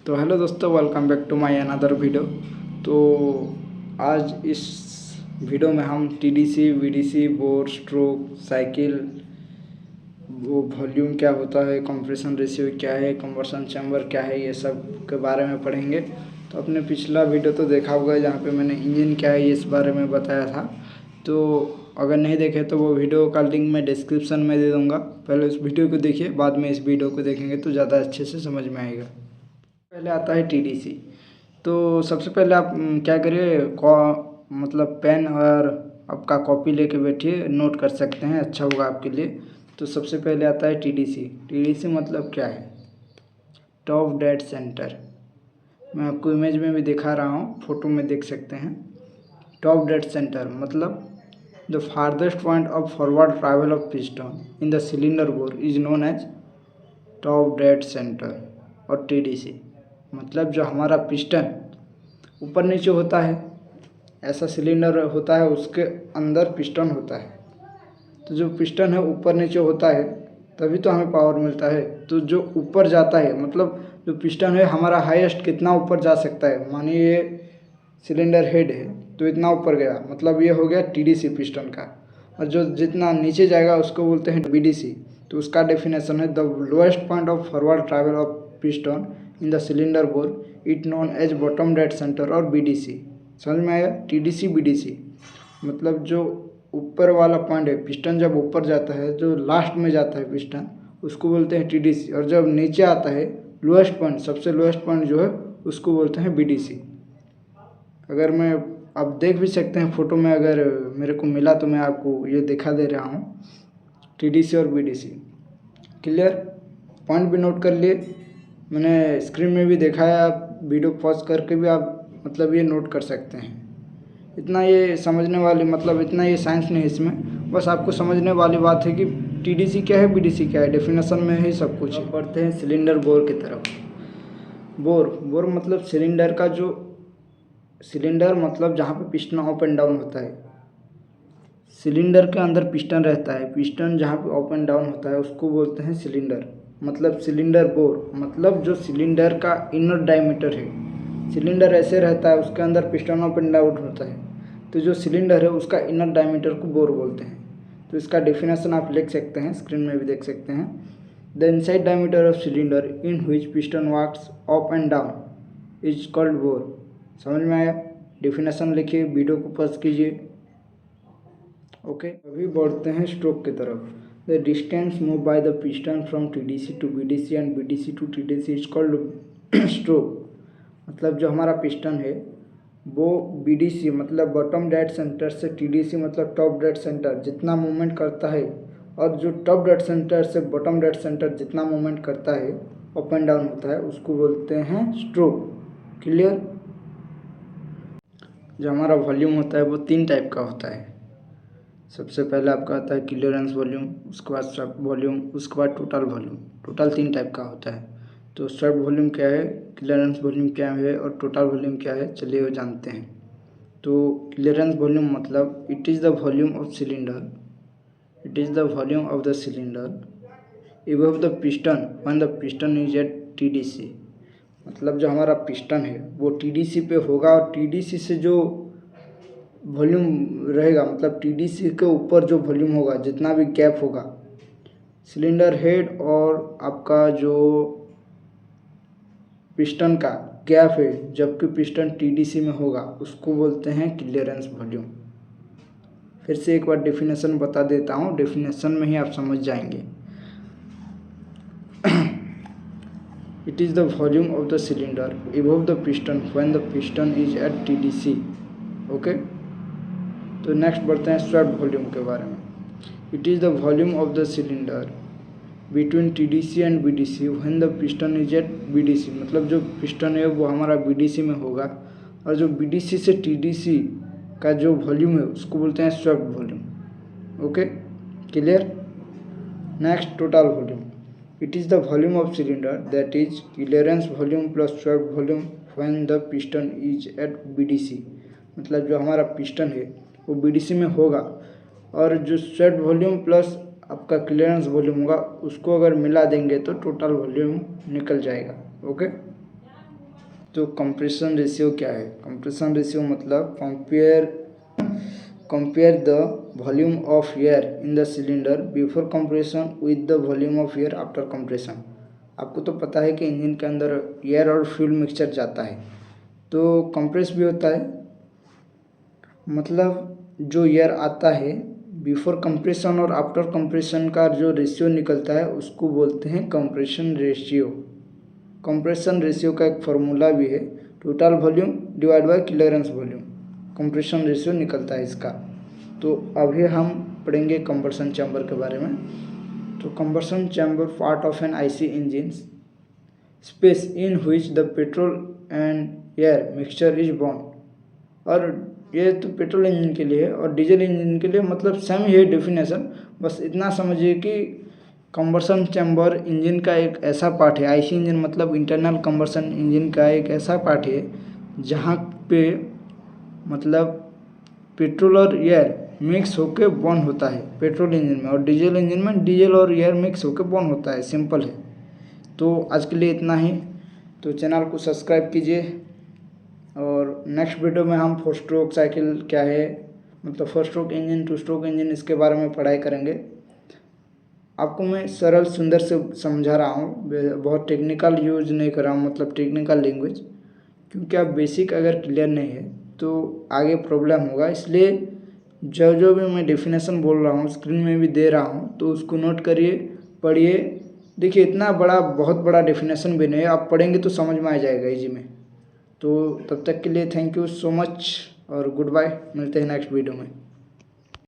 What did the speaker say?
तो हेलो दोस्तों, welcome back to my another video. तो आज इस वीडियो में हम TDC, BDC, bore, stroke, cycle, वो वॉल्यूम क्या होता है, कंप्रेशन रेशियो क्या है, कंबसन चैम्बर क्या है, ये सब के बारे में पढ़ेंगे। तो अपने पिछला वीडियो तो देखा होगा जहाँ पे मैंने इंजन क्या है इस बारे में बताया था। तो अगर नहीं देखे तो वो वीडियो का लिंक मैं डिस्क्रिप्शन में दे दूँगा। पहले उस वीडियो को देखिए, बाद में इस वीडियो को देखेंगे तो ज़्यादा अच्छे से समझ में आएगा। पहले आता है टीडीसी। तो सबसे पहले आप क्या करिए, मतलब पेन और आपका कॉपी लेके बैठिए, नोट कर सकते हैं, अच्छा होगा आपके लिए। तो सबसे पहले आता है टीडीसी। टीडीसी मतलब क्या है? Top dead centre. मैं आपको इमेज में भी दिखा रहा हूँ, फोटो में देख सकते हैं। टॉप डेड सेंटर मतलब the farthest point of forward travel of piston in the cylinder bore is known as top dead centre. और टीडीसी मतलब जो हमारा पिस्टन ऊपर नीचे होता है, ऐसा सिलेंडर होता है, उसके अंदर पिस्टन होता है। तो जो पिस्टन है ऊपर नीचे होता है, तभी तो हमें पावर मिलता है। तो जो ऊपर जाता है, मतलब जो पिस्टन है हमारा हाईएस्ट कितना ऊपर जा सकता है, मानिए ये सिलेंडर हेड है तो इतना ऊपर गया, मतलब ये हो गया टीडीसी पिस्टन का। और जो जितना नीचे जाएगा उसको बोलते हैं बीडीसी। तो उसका डेफिनेशन है the lowest point of forward travel of piston in the cylinder bore it known as bottom dead centre और बीडीसी। समझ में आया? टीडीसी बीडीसी मतलब जो ऊपर वाला पॉइंट है, पिस्टन जब ऊपर जाता है, जो लास्ट में जाता है पिस्टन, उसको बोलते हैं टीडीसी। और जब नीचे आता है, लोएस्ट पॉइंट, सबसे लोएस्ट पॉइंट जो है, उसको बोलते हैं बीडीसी। अगर मैं, आप देख भी सकते हैं फोटो में, अगर मेरे को मिला तो मैं आपको ये दिखा दे रहा हूँ, टीडीसी और बीडीसी। क्लियर? पॉइंट भी नोट कर लिए, मैंने स्क्रीन में भी देखा है, आप वीडियो पॉज करके भी आप मतलब ये नोट कर सकते हैं। इतना ये समझने वाली, मतलब इतना ये साइंस नहीं इसमें, बस आपको समझने वाली बात है कि टीडीसी क्या है, बीडीसी क्या है, डेफिनेशन में ही सब कुछ है। बढ़ते हैं सिलेंडर बोर की तरफ। बोर मतलब सिलेंडर का जो, सिलेंडर मतलब जहाँ पे पिस्टन अप एंड डाउन होता है। सिलेंडर के अंदर पिस्टन रहता है, पिस्टन जहाँ पे अप एंड डाउन होता है उसको बोलते हैं सिलेंडर। मतलब सिलेंडर बोर मतलब जो सिलेंडर का इनर डायमीटर है। सिलेंडर ऐसे रहता है, उसके अंदर पिस्टन अप एंड डाउन होता है, तो जो सिलेंडर है उसका इनर डायमीटर को बोर बोलते हैं। तो इसका डेफिनेशन आप लिख सकते हैं, स्क्रीन में भी देख सकते हैं। The inside diameter of cylinder in which piston works up and down is called bore. समझ में आया? डेफिनेशन लिखिए, वीडियो को पॉज कीजिए। ओके, अभी बढ़ते हैं स्ट्रोक की तरफ। The distance move by the piston from TDC to BDC and BDC to TDC is called stroke. मतलब जो हमारा पिस्टन है वो बीडीसी मतलब बॉटम डेड सेंटर से टीडीसी मतलब टॉप डेड सेंटर जितना मूवमेंट करता है, और जो टॉप डेड सेंटर से बॉटम डेड सेंटर जितना मूवमेंट करता है, अप एंड डाउन होता है, उसको बोलते हैं स्ट्रोक। क्लियर? जो हमारा वॉल्यूम होता है वो 3 टाइप का होता है। सबसे पहले आपका आता है क्लियरेंस वॉल्यूम, उसके बाद स्वेप्ट वॉल्यूम, उसके बाद टोटल वॉल्यूम। टोटल 3 टाइप का होता है। तो स्वेप्ट वॉल्यूम क्या है, क्लियरेंस वॉल्यूम क्या है और टोटल वॉल्यूम क्या है, चलिए वो जानते हैं। तो क्लियरेंस वॉल्यूम मतलब it is the volume of cylinder, it is the volume of the cylinder above the piston when the piston is at TDC. मतलब जो हमारा पिस्टन है वो टीडीसी पे होगा, और टीडीसी से जो वॉल्यूम रहेगा, मतलब टीडीसी के ऊपर जो वॉल्यूम होगा, जितना भी गैप होगा सिलेंडर हेड और आपका जो पिस्टन का गैप है, जबकि पिस्टन टीडीसी में होगा, उसको बोलते हैं क्लियरेंस वॉल्यूम। फिर से एक बार डेफिनेशन बता देता हूँ, डेफिनेशन में ही आप समझ जाएंगे। It is the volume of the cylinder above the piston when the piston is at TDC. Okay, तो नेक्स्ट बढ़ते हैं स्वेप्ट वॉल्यूम के बारे में। It is the volume of the cylinder between TDC and BDC when the piston is at BDC. मतलब जो piston है वो हमारा बीडीसी में होगा, और जो बीडीसी से टीडीसी का जो वॉल्यूम है उसको बोलते हैं swept volume. Okay, clear? Next total volume. It is the volume of cylinder that is clearance volume plus swept volume when the piston is at BDC. मतलब जो हमारा पिस्टन है वो बीडीसी में होगा, और जो स्वेप्ट वॉल्यूम प्लस आपका क्लियरेंस वॉल्यूम होगा, उसको अगर मिला देंगे तो टोटल वॉल्यूम निकल जाएगा। ओके, तो कंप्रेशन रेशियो क्या है? कंप्रेशन रेशियो मतलब compare the volume of air in the cylinder before compression with the volume of air after compression. आपको तो पता है कि इंजन के अंदर एयर और फ्यूल मिक्सचर जाता है, तो कंप्रेस भी होता है, मतलब जो एयर आता है बिफोर कंप्रेशन और आफ्टर कंप्रेशन का जो रेशियो निकलता है उसको बोलते हैं कंप्रेशन रेशियो। कंप्रेशन रेशियो का एक फार्मूला भी है, total volume divide by clearance volume, compression ratio निकलता है इसका। तो अभी हम पढ़ेंगे कंबसन चैम्बर के बारे में। तो combustion chamber part of an IC engine space in which the petrol and air mixture is burn. और ये तो पेट्रोल इंजन के लिए है और डीजल इंजन के लिए मतलब सेम ही है डेफिनेशन, बस इतना समझिए कि कंबसन चैम्बर इंजन का एक ऐसा पार्ट है, आईसी इंजन मतलब इंटरनल कंबसन इंजन का एक ऐसा पार्ट है जहाँ पे मतलब पेट्रोल और एयर मिक्स होकर बर्न होता है पेट्रोल इंजन में, और डीजल इंजन में डीजल और एयर मिक्स होकर बर्न होता है, सिंपल है। तो आज के लिए इतना ही, तो चैनल को सब्सक्राइब कीजिए और नेक्स्ट वीडियो में हम 4 स्ट्रोक साइकिल क्या है, मतलब 4 स्ट्रोक इंजन 2 स्ट्रोक इंजन, इसके बारे में पढ़ाई करेंगे। आपको मैं सरल सुंदर से समझा रहा हूँ, बहुत टेक्निकल यूज नहीं कर रहा हूँ, मतलब टेक्निकल लैंग्वेज, क्योंकि आप बेसिक अगर क्लियर नहीं है तो आगे प्रॉब्लम होगा। इसलिए जो भी मैं डेफिनेशन बोल रहा हूँ स्क्रीन में भी दे रहा हूँ, तो उसको नोट करिए, पढ़िए। देखिए इतना बड़ा बहुत बड़ा डेफिनेशन भी नहीं है, आप पढ़ेंगे तो समझ में आ जाएगा इजी में। तो तब तक के लिए थैंक यू सो मच और गुड बाय, मिलते हैं नेक्स्ट वीडियो में।